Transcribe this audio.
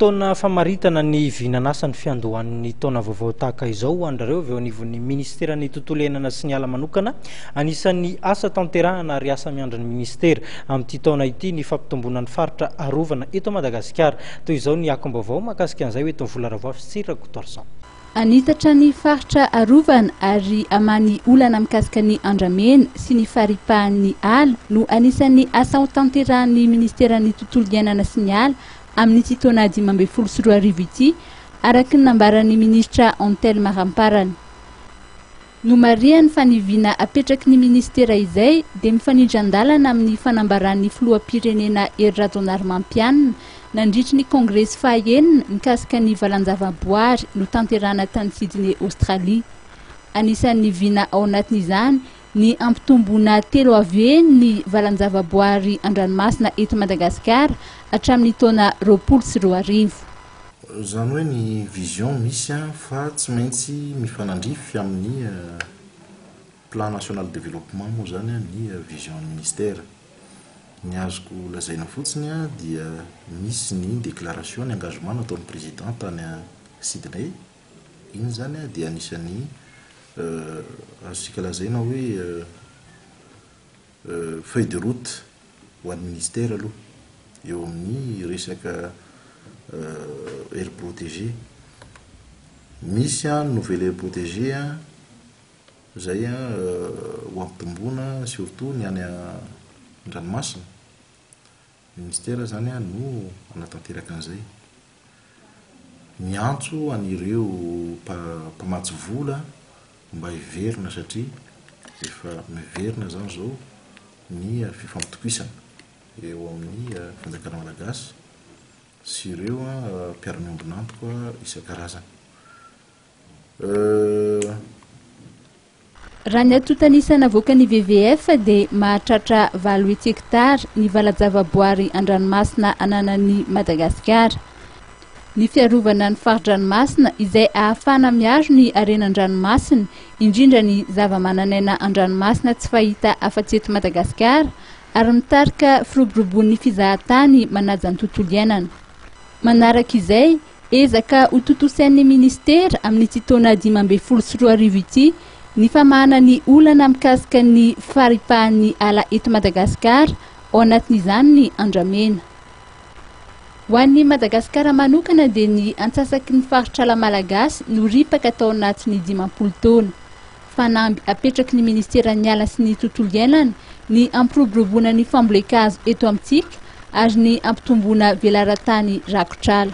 fotoana famaritana ny vinanasa ny fiandohan'ny taona vaovao tahaka izao andrareo avy eo anivon'ny ministeran'ny tontolo iainana sy ny ala manokana anisan'ny asa tanterahana ary asa miandran'ny ministera amin'ity taona ity ny fampitomboana ny faritra arovana eto Madagasikara. Toy izao ny akom-baovao mahakasika an'izay eto amin'ny Volaravo Sirako Torsan. Anitatra ny faritra arovana ary amany olana mikasika ny andramena sy ny faripahan'ny ala no anisan'ny asa tanterahan'ny ministeran'ny tontolo iainana sy ny ala amin'ny taona 2024 ity araky ny nambaran'ny ministra Antelme Ramparana. No mariany fanivina apetraky ny ministera izay dia mifanindran-dalana amin'ny fanambaran'ny filoham-pirenena Hery Rajaonarimampianina nandritry ny kongresy fahaenina mikasika ny valanjavaboary no tanterahana tany Sydney, Australia. Anisan'ny vina ao anatin'izany ny ampitomboana 3 aveny ny valanjavaboary an-dranomasina eto Madagasikara hatramin'ny taona 2020. Zany hoe ny vision misy fa tsy maintsy mifanandrify amin'ny plan national de développement moa zany ny vision ministère. Ny azoko lazaina fotsiny dia misy ny déclaration ny engagement nataon'ny président tany Sydney. Iny zany dia anisan'ny azosika lazaina hoe feuille de route ho an'ny ministère aloha eo amin'ny resaka aire protégée. Misy nouvelle aire protégée zay ho ampitomboana surtout ny any an-dranomasina. Ministère zany no anatanteraka an'izay. Miantso an'ireo mpamatsy vola mba hiverina satria efa miverina zany zao ny fifampitokisana eo amin'ny fanjakana malagasy sy ireo mpiara-miombona antoka isan-karazany. Raha ny atotanisana avoaka ny WWF dia mahatratra 8 hektara ny valanjavaboary an-dranomasina ananan'ny Madagasikara. Ny fiarovana ny fari-dranomasina izay ahafana miaro ny arenan-dranomasina indrindra ny zava-manan'aina an-dranomasina tsy fahita afa-tsy eto Madagasikara ary mitarika firoborobon'ny fizahatany manaja ny tontolo iainana. Manaraka izay, ezaka ho totosain'ny ministera amin'ny taona 2024 ity ny famahana ny olana mikasika ny faripahan'ny ala eto Madagasikara ao anatin'izany ny andramena. Ho an'ny Madagasikara manokana dia ny antsasaky ny faritra ala malagasy no ripaka tao anatin'ny 50 taona. Fanamby apetraky ny ministeran'ny ala sy ny tontolo iainana ny ampiroboroboana ny famboleka hazo eto amintsika ary ny ampitomboana velaran-tany rakotr'ala.